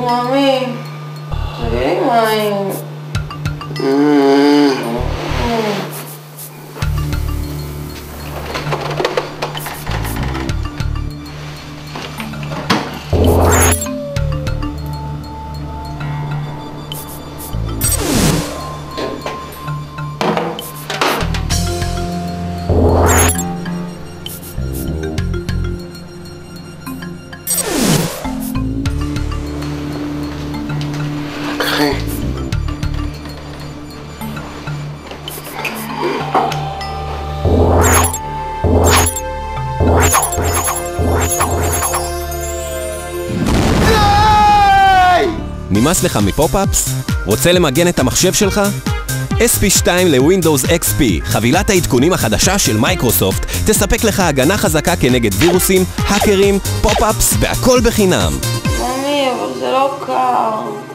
מאמי, תביא לי מים. נמאס לך מפופ-אפס? רוצה למגן את המחשב שלך? SP2 לווינדוס XP, חבילת העדכונים החדשה של מייקרוסופט, תספק לך הגנה חזקה כנגד וירוסים, האקרים, פופ-אפס והכל בחינם. מאמי, אבל זה לא קר.